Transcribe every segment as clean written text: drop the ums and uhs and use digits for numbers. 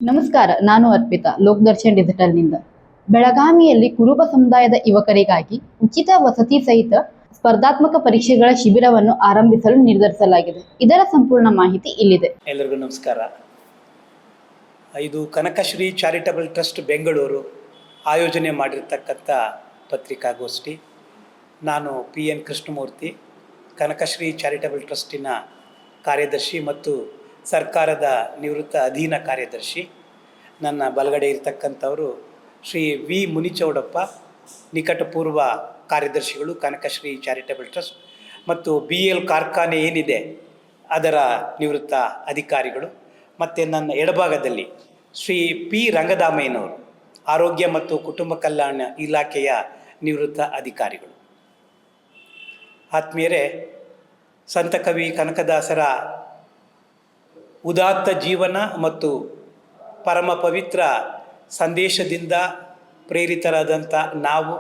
ನಮಸ್ಕಾರ, ನಾನು ಅರ್ಪಿತಾ, ಲೋಕದರ್ಶನ್ ಡಿಜಿಟಲ್ನಿಂದ. ಬೆಳಗಾವಿಯಲ್ಲಿ ಕುರುಬ ಸಮುದಾಯದ ಯುವಕರಿಗಾಗಿ ಉಚಿತ ವಸತಿ ಸಹಿತ ಸ್ಪರ್ಧಾತ್ಮಕ ಪರೀಕ್ಷೆಗಳ ಶಿಬಿರವನ್ನು ಆರಂಭಿಸಲು ನಿರ್ಧರಿಸಲಾಗಿದೆ. ಇದರ ಸಂಪೂರ್ಣ ಮಾಹಿತಿ ಇಲ್ಲಿದೆ. ಎಲ್ಲರಿಗೂ ನಮಸ್ಕಾರ. ಇದು ಕನಕಶ್ರೀ ಚಾರಿಟಬಲ್ ಟ್ರಸ್ಟ್ ಬೆಂಗಳೂರು ಆಯೋಜನೆ ಮಾಡಿರ್ತಕ್ಕಂಥ ಪತ್ರಿಕಾಗೋಷ್ಠಿ. ನಾನು PN ಕೃಷ್ಣಮೂರ್ತಿ, ಕನಕಶ್ರೀ ಚಾರಿಟಬಲ್ ಟ್ರಸ್ಟಿನ ಕಾರ್ಯದರ್ಶಿ ಮತ್ತು ಸರ್ಕಾರದ ನಿವೃತ್ತ ಅಧೀನ ಕಾರ್ಯದರ್ಶಿ. ನನ್ನ ಬಲಗಡೆ ಇರತಕ್ಕಂಥವರು ಶ್ರೀ V ಮುನಿಚೌಡಪ್ಪ, ನಿಕಟಪೂರ್ವ ಕಾರ್ಯದರ್ಶಿಗಳು ಕನಕಶ್ರೀ ಚಾರಿಟಬಲ್ ಟ್ರಸ್ಟ್, ಮತ್ತು BL ಕಾರ್ಖಾನೆ ಏನಿದೆ ಅದರ ನಿವೃತ್ತ ಅಧಿಕಾರಿಗಳು. ಮತ್ತು ನನ್ನ ಎಡಭಾಗದಲ್ಲಿ ಶ್ರೀ P ರಂಗದಾಮಯ್ಯನವರು, ಆರೋಗ್ಯ ಮತ್ತು ಕುಟುಂಬ ಕಲ್ಯಾಣ ಇಲಾಖೆಯ ನಿವೃತ್ತ ಅಧಿಕಾರಿಗಳು. ಆತ್ಮೀಯರೇ, ಸಂತ ಕವಿ ಕನಕದಾಸರ ಉದಾತ್ತ ಜೀವನ ಮತ್ತು ಪರಮ ಪವಿತ್ರ ಸಂದೇಶದಿಂದ ಪ್ರೇರಿತರಾದಂಥ ನಾವು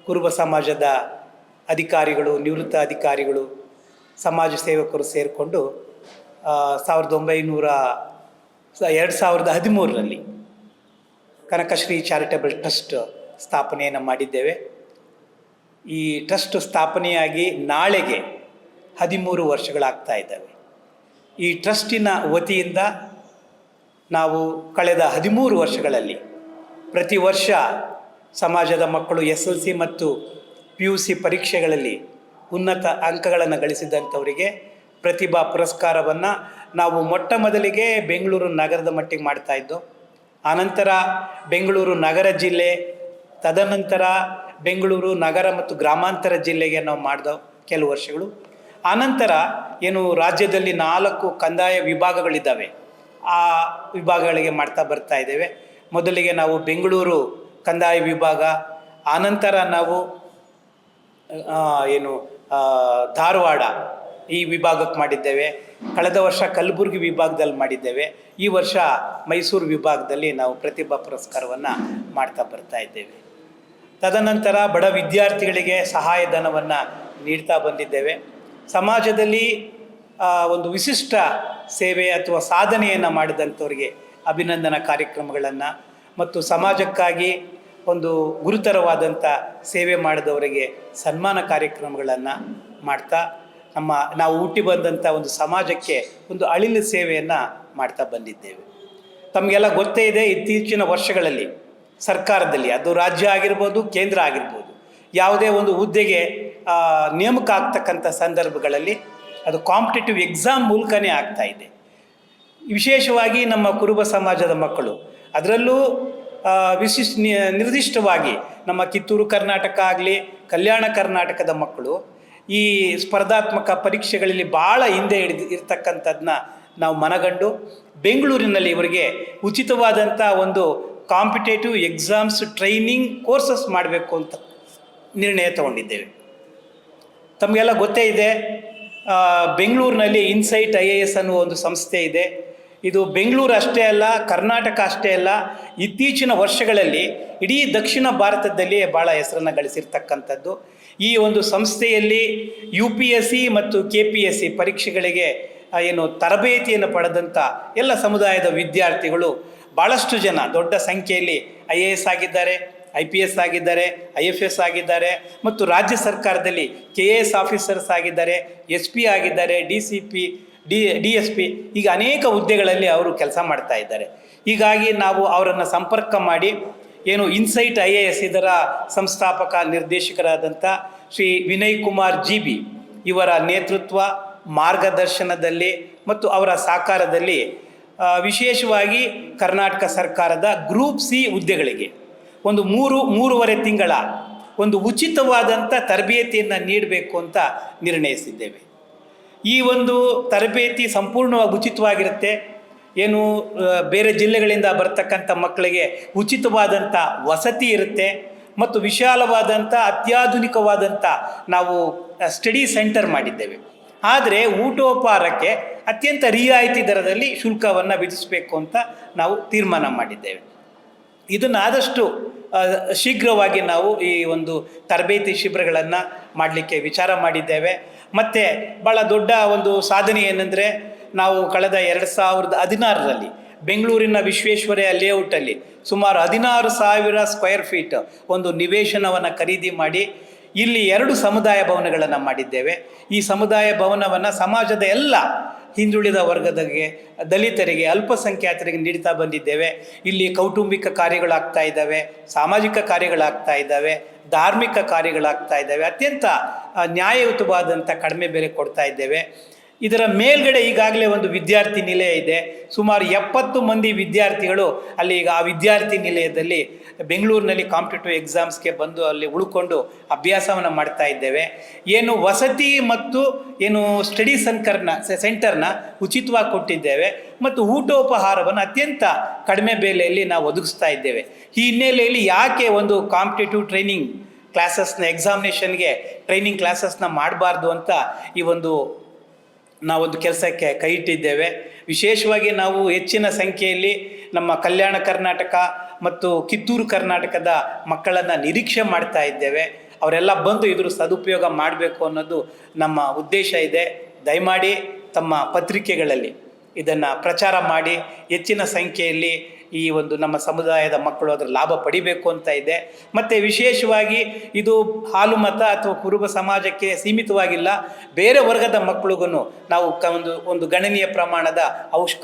ಕುರುಬ ಸಮಾಜದ ಅಧಿಕಾರಿಗಳು, ನಿವೃತ್ತ ಅಧಿಕಾರಿಗಳು, ಸಮಾಜ ಸೇವಕರು ಸೇರಿಕೊಂಡು 2013ರಲ್ಲಿ ಕನಕಶ್ರೀ ಚಾರಿಟಬಲ್ ಟ್ರಸ್ಟ್ ಸ್ಥಾಪನೆಯನ್ನು ಮಾಡಿದ್ದೇವೆ. ಈ ಟ್ರಸ್ಟ್ ಸ್ಥಾಪನೆಯಾಗಿ ನಾಳೆಗೆ 13 ವರ್ಷಗಳಾಗ್ತಾ ಇದ್ದಾವೆ. ಈ ಟ್ರಸ್ಟಿನ ವತಿಯಿಂದ ನಾವು ಕಳೆದ 13 ವರ್ಷಗಳಲ್ಲಿ ಪ್ರತಿ ವರ್ಷ ಸಮಾಜದ ಮಕ್ಕಳು SLC ಮತ್ತು PUC ಪರೀಕ್ಷೆಗಳಲ್ಲಿ ಉನ್ನತ ಅಂಕಗಳನ್ನು ಗಳಿಸಿದಂಥವರಿಗೆ ಪ್ರತಿಭಾ ಪುರಸ್ಕಾರವನ್ನು ನಾವು ಮೊಟ್ಟ ಮೊದಲಿಗೆ ಬೆಂಗಳೂರು ನಗರದ ಮಟ್ಟಿಗೆ ಮಾಡ್ತಾಯಿದ್ದೋ. ಆನಂತರ ಬೆಂಗಳೂರು ನಗರ ಜಿಲ್ಲೆ, ತದನಂತರ ಬೆಂಗಳೂರು ನಗರ ಮತ್ತು ಗ್ರಾಮಾಂತರ ಜಿಲ್ಲೆಗೆ ನಾವು ಮಾಡಿದೋ ಕೆಲವು ವರ್ಷಗಳು. ಆನಂತರ ಏನು ರಾಜ್ಯದಲ್ಲಿ 4 ಕಂದಾಯ ವಿಭಾಗಗಳಿದ್ದಾವೆ, ಆ ವಿಭಾಗಗಳಿಗೆ ಮಾಡ್ತಾ ಬರ್ತಾ ಇದ್ದೇವೆ. ಮೊದಲಿಗೆ ನಾವು ಬೆಂಗಳೂರು ಕಂದಾಯ ವಿಭಾಗ, ಆನಂತರ ನಾವು ಧಾರವಾಡ ಈ ವಿಭಾಗಕ್ಕೆ ಮಾಡಿದ್ದೇವೆ. ಕಳೆದ ವರ್ಷ ಕಲಬುರಗಿ ವಿಭಾಗದಲ್ಲಿ ಮಾಡಿದ್ದೇವೆ. ಈ ವರ್ಷ ಮೈಸೂರು ವಿಭಾಗದಲ್ಲಿ ನಾವು ಪ್ರತಿಭಾ ಪುರಸ್ಕಾರವನ್ನು ಮಾಡ್ತಾ ಬರ್ತಾ ಇದ್ದೇವೆ. ತದನಂತರ ಬಡ ವಿದ್ಯಾರ್ಥಿಗಳಿಗೆ ಸಹಾಯಧನವನ್ನು ನೀಡ್ತಾ ಬಂದಿದ್ದೇವೆ. ಸಮಾಜದಲ್ಲಿ ಒಂದು ವಿಶಿಷ್ಟ ಸೇವೆ ಅಥವಾ ಸಾಧನೆಯನ್ನು ಮಾಡಿದಂಥವ್ರಿಗೆ ಅಭಿನಂದನಾ ಕಾರ್ಯಕ್ರಮಗಳನ್ನು ಮತ್ತು ಸಮಾಜಕ್ಕಾಗಿ ಒಂದು ಗುರುತರವಾದಂಥ ಸೇವೆ ಮಾಡಿದವರಿಗೆ ಸನ್ಮಾನ ಕಾರ್ಯಕ್ರಮಗಳನ್ನು ಮಾಡ್ತಾ ನಾವು ಹುಟ್ಟಿ ಬಂದಂಥ ಒಂದು ಸಮಾಜಕ್ಕೆ ಒಂದು ಅಳಿಲು ಸೇವೆಯನ್ನು ಮಾಡ್ತಾ ಬಂದಿದ್ದೇವೆ. ತಮಗೆಲ್ಲ ಗೊತ್ತೇ ಇದೆ, ಇತ್ತೀಚಿನ ವರ್ಷಗಳಲ್ಲಿ ಸರ್ಕಾರದಲ್ಲಿ, ಅದು ರಾಜ್ಯ ಆಗಿರ್ಬೋದು, ಕೇಂದ್ರ ಆಗಿರ್ಬೋದು, ಯಾವುದೇ ಒಂದು ಹುದ್ದೆಗೆ ನೇಮಕ ಆಗ್ತಕ್ಕಂಥ ಸಂದರ್ಭಗಳಲ್ಲಿ ಅದು ಕಾಂಪಿಟೇಟಿವ್ ಎಕ್ಸಾಮ್ ಮೂಲಕನೇ ಆಗ್ತಾ ಇದೆ. ವಿಶೇಷವಾಗಿ ನಮ್ಮ ಕುರುಬ ಸಮಾಜದ ಮಕ್ಕಳು, ಅದರಲ್ಲೂ ನಿರ್ದಿಷ್ಟವಾಗಿ ನಮ್ಮ ಕಿತ್ತೂರು ಕರ್ನಾಟಕ ಆಗಲಿ, ಕಲ್ಯಾಣ ಕರ್ನಾಟಕದ ಮಕ್ಕಳು ಈ ಸ್ಪರ್ಧಾತ್ಮಕ ಪರೀಕ್ಷೆಗಳಲ್ಲಿ ಭಾಳ ಹಿಂದೆ ಇರ್ತಕ್ಕಂಥದ್ದನ್ನ ನಾವು ಮನಗಂಡು ಬೆಂಗಳೂರಿನಲ್ಲಿ ಇವರಿಗೆ ಉಚಿತವಾದಂಥ ಒಂದು ಕಾಂಪಿಟೇಟಿವ್ ಎಕ್ಸಾಮ್ಸ್ ಟ್ರೈನಿಂಗ್ ಕೋರ್ಸಸ್ ಮಾಡಬೇಕು ಅಂತ ನಿರ್ಣಯ ತಗೊಂಡಿದ್ದೇವೆ. ತಮಗೆಲ್ಲ ಗೊತ್ತೇ ಇದೆ, ಬೆಂಗಳೂರಿನಲ್ಲಿ ಇನ್ಸೈಟ್ IAS ಅನ್ನುವ ಒಂದು ಸಂಸ್ಥೆ ಇದೆ. ಇದು ಬೆಂಗಳೂರು ಅಷ್ಟೇ ಅಲ್ಲ, ಕರ್ನಾಟಕ ಅಷ್ಟೇ ಅಲ್ಲ, ಇತ್ತೀಚಿನ ವರ್ಷಗಳಲ್ಲಿ ಇಡೀ ದಕ್ಷಿಣ ಭಾರತದಲ್ಲಿ ಭಾಳ ಹೆಸರನ್ನು ಗಳಿಸಿರ್ತಕ್ಕಂಥದ್ದು. ಈ ಒಂದು ಸಂಸ್ಥೆಯಲ್ಲಿ UPSC ಮತ್ತು KPSC ಪರೀಕ್ಷೆಗಳಿಗೆ ತರಬೇತಿಯನ್ನು ಪಡೆದಂಥ ಎಲ್ಲ ಸಮುದಾಯದ ವಿದ್ಯಾರ್ಥಿಗಳು ಭಾಳಷ್ಟು ಜನ ದೊಡ್ಡ ಸಂಖ್ಯೆಯಲ್ಲಿ IAS ಆಗಿದ್ದಾರೆ, IPS ಆಗಿದ್ದಾರೆ, IFS ಆಗಿದ್ದಾರೆ, ಮತ್ತು ರಾಜ್ಯ ಸರ್ಕಾರದಲ್ಲಿ KAS ಆಫೀಸರ್ಸ್ ಆಗಿದ್ದಾರೆ, SP ಆಗಿದ್ದಾರೆ, DCP, DSP, ಈಗ ಅನೇಕ ಹುದ್ದೆಗಳಲ್ಲಿ ಅವರು ಕೆಲಸ ಮಾಡ್ತಾ ಇದ್ದಾರೆ. ಹೀಗಾಗಿ ನಾವು ಅವರನ್ನು ಸಂಪರ್ಕ ಮಾಡಿ ಇನ್ಸೈಟ್ IAS ಇದರ ಸಂಸ್ಥಾಪಕ ನಿರ್ದೇಶಕರಾದಂಥ ಶ್ರೀ ವಿನಯ್ ಕುಮಾರ್ GB ಇವರ ನೇತೃತ್ವ, ಮಾರ್ಗದರ್ಶನದಲ್ಲಿ ಮತ್ತು ಅವರ ಸಹಕಾರದಲ್ಲಿ ವಿಶೇಷವಾಗಿ ಕರ್ನಾಟಕ ಸರ್ಕಾರದ ಗ್ರೂಪ್ C ಹುದ್ದೆಗಳಿಗೆ ಒಂದು 3.5 ತಿಂಗಳ ಒಂದು ಉಚಿತವಾದಂಥ ತರಬೇತಿಯನ್ನು ನೀಡಬೇಕು ಅಂತ ನಿರ್ಣಯಿಸಿದ್ದೇವೆ. ಈ ಒಂದು ತರಬೇತಿ ಸಂಪೂರ್ಣವಾಗಿ ಉಚಿತವಾಗಿರುತ್ತೆ. ಬೇರೆ ಜಿಲ್ಲೆಗಳಿಂದ ಬರ್ತಕ್ಕಂಥ ಮಕ್ಕಳಿಗೆ ಉಚಿತವಾದಂಥ ವಸತಿ ಇರುತ್ತೆ ಮತ್ತು ವಿಶಾಲವಾದಂಥ ಅತ್ಯಾಧುನಿಕವಾದಂಥ ನಾವು ಸ್ಟಡಿ ಸೆಂಟರ್ ಮಾಡಿದ್ದೇವೆ. ಆದರೆ ಊಟೋಪಹಾರಕ್ಕೆ ಅತ್ಯಂತ ರಿಯಾಯಿತಿ ದರದಲ್ಲಿ ಶುಲ್ಕವನ್ನು ವಿಧಿಸಬೇಕು ಅಂತ ನಾವು ತೀರ್ಮಾನ ಮಾಡಿದ್ದೇವೆ. ಇದನ್ನು ಆದಷ್ಟು ಶೀಘ್ರವಾಗಿ ನಾವು ಈ ಒಂದು ತರಬೇತಿ ಶಿಬಿರಗಳನ್ನು ಮಾಡಲಿಕ್ಕೆ ವಿಚಾರ ಮಾಡಿದ್ದೇವೆ. ಮತ್ತು ಭಾಳ ದೊಡ್ಡ ಒಂದು ಸಾಧನೆ ಏನೆಂದರೆ, ನಾವು ಕಳೆದ 2016ರಲ್ಲಿ ಬೆಂಗಳೂರಿನ ವಿಶ್ವೇಶ್ವರಯ್ಯ ಲೇಔಟಲ್ಲಿ ಸುಮಾರು 16,000 ಸ್ಕ್ವೇರ್ ಫೀಟ್ ಒಂದು ನಿವೇಶನವನ್ನು ಖರೀದಿ ಮಾಡಿ ಇಲ್ಲಿ 2 ಸಮುದಾಯ ಭವನಗಳನ್ನು ಮಾಡಿದ್ದೇವೆ. ಈ ಸಮುದಾಯ ಭವನವನ್ನು ಸಮಾಜದ ಎಲ್ಲ ಹಿಂದುಳಿದ ವರ್ಗದಗೆ, ದಲಿತರಿಗೆ, ಅಲ್ಪಸಂಖ್ಯಾತರಿಗೆ ನೀಡ್ತಾ ಬಂದಿದ್ದೇವೆ. ಇಲ್ಲಿ ಕೌಟುಂಬಿಕ ಕಾರ್ಯಗಳಾಗ್ತಾ ಇದ್ದಾವೆ, ಸಾಮಾಜಿಕ ಕಾರ್ಯಗಳಾಗ್ತಾ ಇದ್ದಾವೆ, ಧಾರ್ಮಿಕ ಕಾರ್ಯಗಳಾಗ್ತಾ ಇದ್ದಾವೆ. ಅತ್ಯಂತ ನ್ಯಾಯಯುತವಾದಂಥ ಕಡಿಮೆ ಬೆಲೆ ಕೊಡ್ತಾ ಇದ್ದೇವೆ. ಇದರ ಮೇಲ್ಗಡೆ ಈಗಾಗಲೇ ಒಂದು ವಿದ್ಯಾರ್ಥಿ ನಿಲಯ ಇದೆ. ಸುಮಾರು 70 ಮಂದಿ ವಿದ್ಯಾರ್ಥಿಗಳು ಅಲ್ಲಿ ಈಗ ಆ ವಿದ್ಯಾರ್ಥಿ ನಿಲಯದಲ್ಲಿ ಬೆಂಗಳೂರಿನಲ್ಲಿ ಕಾಂಪಿಟೇಟಿವ್ ಎಕ್ಸಾಮ್ಸ್ಗೆ ಬಂದು ಅಲ್ಲಿ ಉಳ್ಕೊಂಡು ಅಭ್ಯಾಸವನ್ನು ಮಾಡ್ತಾ ಇದ್ದೇವೆ. ಏನು ವಸತಿ ಮತ್ತು ಏನು ಸ್ಟಡಿ ಸೆಂಟರ್ನ ಉಚಿತವಾಗಿ ಕೊಟ್ಟಿದ್ದೇವೆ ಮತ್ತು ಊಟೋಪಹಾರವನ್ನು ಅತ್ಯಂತ ಕಡಿಮೆ ಬೆಲೆಯಲ್ಲಿ ನಾವು ಒದಗಿಸ್ತಾ ಇದ್ದೇವೆ. ಈ ಹಿನ್ನೆಲೆಯಲ್ಲಿ ಯಾಕೆ ಒಂದು ಕಾಂಪಿಟೇಟಿವ್ ಟ್ರೈನಿಂಗ್ ಕ್ಲಾಸಸ್ನ ಎಕ್ಸಾಮಿನೇಷನ್ಗೆ ಟ್ರೈನಿಂಗ್ ಕ್ಲಾಸಸ್ನ ಮಾಡಬಾರ್ದು ಅಂತ ಈ ಒಂದು ನಾವೊಂದು ಕೆಲಸಕ್ಕೆ ಕೈ ಇಟ್ಟಿದ್ದೇವೆ. ವಿಶೇಷವಾಗಿ ನಾವು ಹೆಚ್ಚಿನ ಸಂಖ್ಯೆಯಲ್ಲಿ ನಮ್ಮ ಕಲ್ಯಾಣ ಕರ್ನಾಟಕ ಮತ್ತು ಕಿತ್ತೂರು ಕರ್ನಾಟಕದ ಮಕ್ಕಳನ್ನು ನಿರೀಕ್ಷೆ ಮಾಡ್ತಾ ಇದ್ದೇವೆ. ಅವರೆಲ್ಲ ಬಂದು ಇದ್ರ ಸದುಪಯೋಗ ಮಾಡಬೇಕು ಅನ್ನೋದು ನಮ್ಮ ಉದ್ದೇಶ ಇದೆ. ದಯಮಾಡಿ ತಮ್ಮ ಪತ್ರಿಕೆಗಳಲ್ಲಿ ಇದನ್ನು ಪ್ರಚಾರ ಮಾಡಿ ಹೆಚ್ಚಿನ ಸಂಖ್ಯೆಯಲ್ಲಿ ಈ ಒಂದು ನಮ್ಮ ಸಮುದಾಯದ ಮಕ್ಕಳು ಅದರ ಲಾಭ ಪಡಿಬೇಕು ಅಂತ ಇದೆ. ಮತ್ತು ವಿಶೇಷವಾಗಿ ಇದು ಹಾಲು ಮತ ಅಥವಾ ಕುರುಬ ಸಮಾಜಕ್ಕೆ ಸೀಮಿತವಾಗಿಲ್ಲ, ಬೇರೆ ವರ್ಗದ ಮಕ್ಕಳಿಗೂ ನಾವು ಒಂದು ಗಣನೀಯ ಪ್ರಮಾಣದ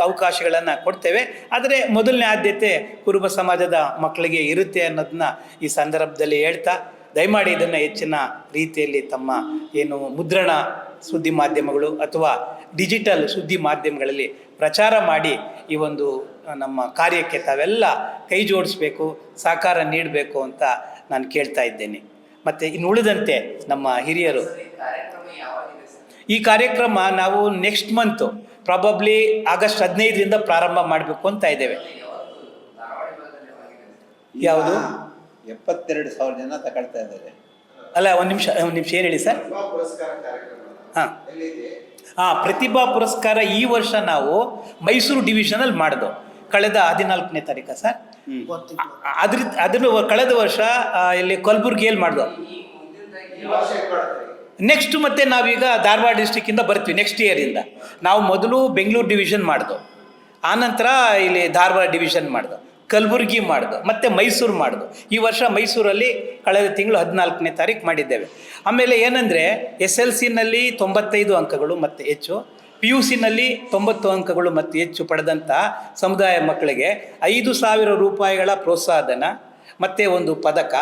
ಅವಕಾಶಗಳನ್ನು ಕೊಡ್ತೇವೆ. ಆದರೆ ಮೊದಲನೇ ಆದ್ಯತೆ ಕುರುಬ ಸಮಾಜದ ಮಕ್ಕಳಿಗೆ ಇರುತ್ತೆ ಅನ್ನೋದನ್ನ ಈ ಸಂದರ್ಭದಲ್ಲಿ ಹೇಳ್ತಾ, ದಯಮಾಡಿ ಇದನ್ನು ಹೆಚ್ಚಿನ ರೀತಿಯಲ್ಲಿ ತಮ್ಮ ಏನು ಮುದ್ರಣ ಸುದ್ದಿ ಮಾಧ್ಯಮಗಳು ಅಥವಾ ಡಿಜಿಟಲ್ ಸುದ್ದಿ ಮಾಧ್ಯಮಗಳಲ್ಲಿ ಪ್ರಚಾರ ಮಾಡಿ ಈ ಒಂದು ನಮ್ಮ ಕಾರ್ಯಕ್ಕೆ ತಾವೆಲ್ಲ ಕೈ ಜೋಡಿಸ್ಬೇಕು, ಸಹಕಾರ ನೀಡಬೇಕು ಅಂತ ನಾನು ಕೇಳ್ತಾ ಇದ್ದೇನೆ. ಮತ್ತು ಇನ್ನು ಉಳಿದಂತೆ ನಮ್ಮ ಹಿರಿಯರು ಈ ಕಾರ್ಯಕ್ರಮ ನಾವು ನೆಕ್ಸ್ಟ್ ಮಂತು ಪ್ರಾಬಬ್ಲಿ ಆಗಸ್ಟ್ 15ರಿಂದ ಪ್ರಾರಂಭ ಮಾಡಬೇಕು ಅಂತ ಇದ್ದೇವೆ. ಯಾವುದು 72,000 ಜನ ತಗೊಳ್ತಾ ಇದ್ದಾರೆ. ಅಲ್ಲ, ಒಂದು ನಿಮಿಷ ಏನು ಹೇಳಿ ಸರ್. ಪ್ರತಿಭಾ ಪುರಸ್ಕಾರ ಈ ವರ್ಷ ನಾವು ಮೈಸೂರು ಡಿವಿಷನಲ್ಲಿ ಮಾಡಿದ್ವು, ಕಳೆದ 14ನೇ ತಾರೀಕು ಸರ್. ಅದನ್ನು ಕಳೆದ ವರ್ಷ ಇಲ್ಲಿ ಕಲಬುರ್ಗಿಯಲ್ಲಿ ಮಾಡಿದ್ವು. ನೆಕ್ಸ್ಟ್ ಮತ್ತೆ ನಾವೀಗ ಧಾರವಾಡ ಡಿಸ್ಟಿಕ್ಕಿಂದ ಬರ್ತೀವಿ. ನೆಕ್ಸ್ಟ್ ಇಯರಿಂದ ನಾವು ಮೊದಲು ಬೆಂಗಳೂರು ಡಿವಿಷನ್ ಮಾಡಿದ್ವು, ಆನಂತರ ಇಲ್ಲಿ ಧಾರವಾಡ ಡಿವಿಷನ್ ಮಾಡಿದ್ವು, ಕಲಬುರ್ಗಿ ಮಾಡಿದ್ವು, ಮತ್ತು ಮೈಸೂರು ಮಾಡಿದ್ವು. ಈ ವರ್ಷ ಮೈಸೂರಲ್ಲಿ ಕಳೆದ ತಿಂಗಳು 14ನೇ ತಾರೀಕು ಮಾಡಿದ್ದೇವೆ. ಆಮೇಲೆ ಏನಂದರೆ SLCನಲ್ಲಿ 95 ಅಂಕಗಳು ಮತ್ತು ಹೆಚ್ಚು, PUCನಲ್ಲಿ 90 ಅಂಕಗಳು ಮತ್ತು ಹೆಚ್ಚು ಪಡೆದಂಥ ಸಮುದಾಯ ಮಕ್ಕಳಿಗೆ 5,000 ರೂಪಾಯಿಗಳ ಪ್ರೋತ್ಸಾಹಧನ ಮತ್ತು ಒಂದು ಪದಕ,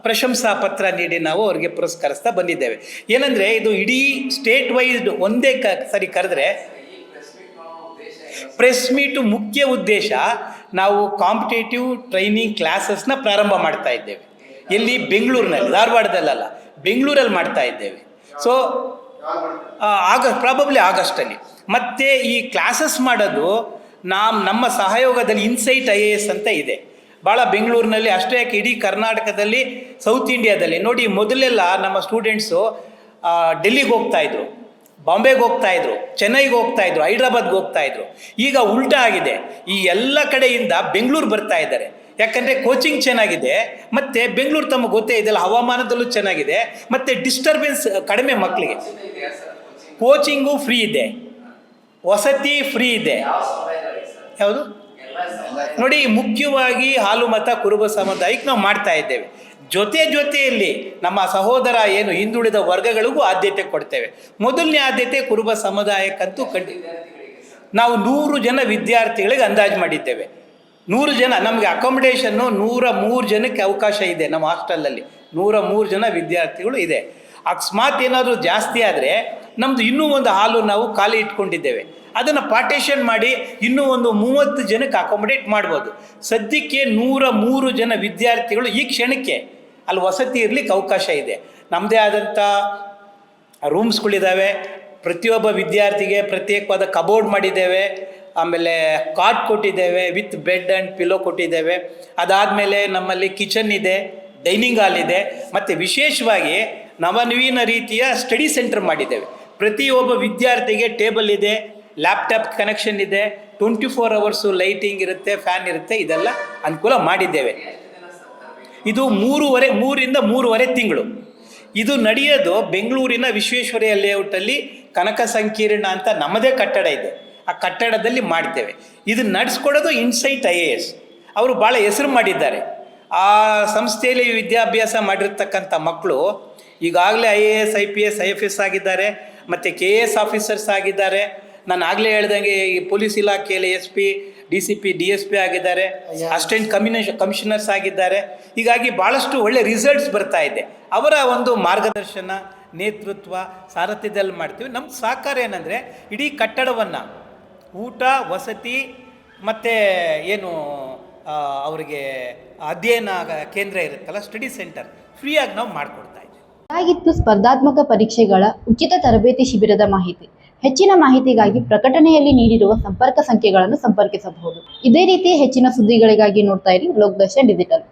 ಪ್ರಶಂಸಾ ಪತ್ರ ನೀಡಿ ನಾವು ಅವರಿಗೆ ಪುರಸ್ಕರಿಸ್ತಾ ಬಂದಿದ್ದೇವೆ. ಏನಂದರೆ ಇದು ಇಡೀ ಸ್ಟೇಟ್ ವೈಸ್ಡ್ ಒಂದೇ ಸರಿ ಕರೆದ್ರೆ ಪ್ರೆಸ್ ಮೀಟು ಮುಖ್ಯ ಉದ್ದೇಶ ನಾವು ಕಾಂಪಿಟೇಟಿವ್ ಟ್ರೈನಿಂಗ್ ಕ್ಲಾಸಸ್ನ ಪ್ರಾರಂಭ ಮಾಡ್ತಾ ಇದ್ದೇವೆ. ಎಲ್ಲಿ? ಬೆಂಗಳೂರಿನಲ್ಲಿ, ಧಾರವಾಡದಲ್ಲ, ಬೆಂಗಳೂರಲ್ಲಿ ಮಾಡ್ತಾ ಇದ್ದೇವೆ. ಸೊ ಪ್ರಾಬಬ್ಲಿ ಆಗಸ್ಟಲ್ಲಿ. ಮತ್ತು ಈ ಕ್ಲಾಸಸ್ ಮಾಡೋದು ನಮ್ಮ ಸಹಯೋಗದಲ್ಲಿ ಇನ್ಸೈಟ್ IAS ಅಂತ ಇದೆ. ಭಾಳ ಬೆಂಗಳೂರಿನಲ್ಲಿ ಅಷ್ಟೇ ಯಾಕೆ ಇಡೀ ಕರ್ನಾಟಕದಲ್ಲಿ, ಸೌತ್ ಇಂಡಿಯಾದಲ್ಲಿ ನೋಡಿ, ಮೊದಲೆಲ್ಲ ನಮ್ಮ ಸ್ಟೂಡೆಂಟ್ಸು ಡೆಲ್ಲಿಗೆ ಹೋಗ್ತಾಯಿದ್ರು, ಬಾಂಬೆಗೆ ಹೋಗ್ತಾಯಿದ್ರು, ಚೆನ್ನೈಗೆ ಹೋಗ್ತಾಯಿದ್ರು, ಹೈದ್ರಾಬಾದ್ಗೆ ಹೋಗ್ತಾಯಿದ್ರು. ಈಗ ಉಲ್ಟಾ ಆಗಿದೆ, ಈ ಎಲ್ಲ ಕಡೆಯಿಂದ ಬೆಂಗಳೂರು ಬರ್ತಾ ಇದ್ದಾರೆ. ಯಾಕಂದರೆ ಕೋಚಿಂಗ್ ಚೆನ್ನಾಗಿದೆ, ಮತ್ತು ಬೆಂಗಳೂರು ತಮಗೆ ಗೊತ್ತೇ ಇದೆಯಲ್ಲ, ಹವಾಮಾನದಲ್ಲೂ ಚೆನ್ನಾಗಿದೆ, ಮತ್ತು ಡಿಸ್ಟರ್ಬೆನ್ಸ್ ಕಡಿಮೆ ಮಕ್ಕಳಿಗೆ. ಕೋಚಿಂಗು ಫ್ರೀ ಇದೆ, ವಸತಿ ಫ್ರೀ ಇದೆ. ಯಾವುದು ನೋಡಿ, ಮುಖ್ಯವಾಗಿ ಹಾಲು ಮತ ಕುರುಬ ಸಮುದಾಯಕ್ಕೆ ನಾವು ಮಾಡ್ತಾ ಇದ್ದೇವೆ. ಜೊತೆಯಲ್ಲಿ ನಮ್ಮ ಸಹೋದರ ಏನು ಹಿಂದುಳಿದ ವರ್ಗಗಳಿಗೂ ಆದ್ಯತೆ ಕೊಡ್ತೇವೆ. ಮೊದಲನೇ ಆದ್ಯತೆ ಕುರುಬ ಸಮುದಾಯಕ್ಕಂತೂ ನಾವು 100 ಜನ ವಿದ್ಯಾರ್ಥಿಗಳಿಗೆ ಅಂದಾಜು ಮಾಡಿದ್ದೇವೆ. 100 ಜನ, ನಮಗೆ ಅಕಾಮಿಡೇಷನ್ನು 103 ಜನಕ್ಕೆ ಅವಕಾಶ ಇದೆ. ನಮ್ಮ ಹಾಸ್ಟೆಲಲ್ಲಿ 103 ಜನ ವಿದ್ಯಾರ್ಥಿಗಳು ಇದೆ. ಅಕಸ್ಮಾತ್ ಏನಾದರೂ ಜಾಸ್ತಿ ಆದರೆ ನಮ್ಮದು ಇನ್ನೂ ಒಂದು ಹಾಲು ನಾವು ಖಾಲಿ ಇಟ್ಕೊಂಡಿದ್ದೇವೆ, ಅದನ್ನು ಪಾರ್ಟೇಷನ್ ಮಾಡಿ ಇನ್ನೂ ಒಂದು 30 ಜನಕ್ಕೆ ಅಕಾಮಿಡೇಟ್ ಮಾಡ್ಬೋದು. ಸದ್ಯಕ್ಕೆ 103 ಜನ ವಿದ್ಯಾರ್ಥಿಗಳು ಈ ಕ್ಷಣಕ್ಕೆ ಅಲ್ಲಿ ವಸತಿ ಇರಲಿಕ್ಕೆ ಅವಕಾಶ ಇದೆ. ನಮ್ಮದೇ ಆದಂಥ ರೂಮ್ಸ್ಗಳಿದ್ದಾವೆ, ಪ್ರತಿಯೊಬ್ಬ ವಿದ್ಯಾರ್ಥಿಗೆ ಪ್ರತ್ಯೇಕವಾದ ಕಬೋರ್ಡ್ ಮಾಡಿದ್ದೇವೆ, ಆಮೇಲೆ ಕಾಟ್ ಕೊಟ್ಟಿದ್ದೇವೆ, ವಿತ್ ಬೆಡ್ ಆ್ಯಂಡ್ ಪಿಲೋ ಕೊಟ್ಟಿದ್ದೇವೆ. ಅದಾದಮೇಲೆ ನಮ್ಮಲ್ಲಿ ಕಿಚನ್ ಇದೆ, ಡೈನಿಂಗ್ ಹಾಲ್ ಇದೆ, ಮತ್ತು ವಿಶೇಷವಾಗಿ ನವನವೀನ ರೀತಿಯ ಸ್ಟಡಿ ಸೆಂಟರ್ ಮಾಡಿದ್ದೇವೆ. ಪ್ರತಿಯೊಬ್ಬ ವಿದ್ಯಾರ್ಥಿಗೆ ಟೇಬಲ್ ಇದೆ, ಲ್ಯಾಪ್ಟಾಪ್ ಕನೆಕ್ಷನ್ ಇದೆ, 24 ಅವರ್ಸು ಲೈಟಿಂಗ್ ಇರುತ್ತೆ, ಫ್ಯಾನ್ ಇರುತ್ತೆ, ಇದೆಲ್ಲ ಅನುಕೂಲ ಮಾಡಿದ್ದೇವೆ. ಇದು 3ರಿಂದ 3.5 ತಿಂಗಳು ಇದು ನಡೆಯೋದು ಬೆಂಗಳೂರಿನ ವಿಶ್ವೇಶ್ವರಯ್ಯ ಲೇಔಟಲ್ಲಿ ಕನಕ ಸಂಕೀರ್ಣ ಅಂತ ನಮ್ಮದೇ ಕಟ್ಟಡ ಇದೆ. ಆ ಕಟ್ಟಡದಲ್ಲಿ ಮಾಡ್ತೇವೆ. ಇದನ್ನು ನಡೆಸ್ಕೊಡೋದು ಇನ್ಸೈಟ್ IAS. ಅವರು ಭಾಳ ಹೆಸರು ಮಾಡಿದ್ದಾರೆ. ಆ ಸಂಸ್ಥೆಯಲ್ಲಿ ವಿದ್ಯಾಭ್ಯಾಸ ಮಾಡಿರ್ತಕ್ಕಂಥ ಮಕ್ಕಳು ಈಗಾಗಲೇ IAS IPS IFS ಆಗಿದ್ದಾರೆ, ಮತ್ತು KS ಆಫೀಸರ್ಸ್ ಆಗಿದ್ದಾರೆ. ನಾನು ಆಗಲೇ ಹೇಳ್ದಂಗೆ ಈ ಪೊಲೀಸ್ ಇಲಾಖೆಯಲ್ಲಿ SP DCP DSP ಆಗಿದ್ದಾರೆ, ಅಸಿಸ್ಟೆಂಟ್ ಕಮಿಷನರ್ಸ್ ಆಗಿದ್ದಾರೆ. ಹೀಗಾಗಿ ಭಾಳಷ್ಟು ಒಳ್ಳೆ ರಿಸಲ್ಟ್ಸ್ ಬರ್ತಾ ಇದೆ. ಅವರ ಒಂದು ಮಾರ್ಗದರ್ಶನ, ನೇತೃತ್ವ, ಸಾರಥ್ಯದಲ್ಲಿ ಮಾಡ್ತೀವಿ. ನಮ್ಮ ಸಹಕಾರ ಏನಂದರೆ ಇಡೀ ಕಟ್ಟಡವನ್ನು ಊಟ, ವಸತಿ ಮತ್ತು ಏನು ಅವರಿಗೆ ಅಧ್ಯಯನ ಕೇಂದ್ರ ಇರುತ್ತಲ್ಲ, ಸ್ಟಡಿ ಸೆಂಟರ್, ಫ್ರೀಯಾಗಿ ನಾವು ಮಾಡಿಕೊಡ್ತಾ ಇದ್ದೀವಿ. ಇದಾಗಿತ್ತು ಸ್ಪರ್ಧಾತ್ಮಕ ಪರೀಕ್ಷೆಗಳ ಉಚಿತ ತರಬೇತಿ ಶಿಬಿರದ ಮಾಹಿತಿ. ಹೆಚ್ಚಿನ ಮಾಹಿತಿಗಾಗಿ ಪ್ರಕಟಣೆಯಲ್ಲಿ ನೀಡಿರುವ ಸಂಪರ್ಕ ಸಂಖ್ಯೆಗಳನ್ನು ಸಂಪರ್ಕಿಸಬಹುದು. ಇದೇ ರೀತಿ ಹೆಚ್ಚಿನ ಸುದ್ದಿಗಳಿಗಾಗಿ ನೋಡ್ತಾ ಇರಿ ಲೋಕದರ್ಶನ್ ಡಿಜಿಟಲ್.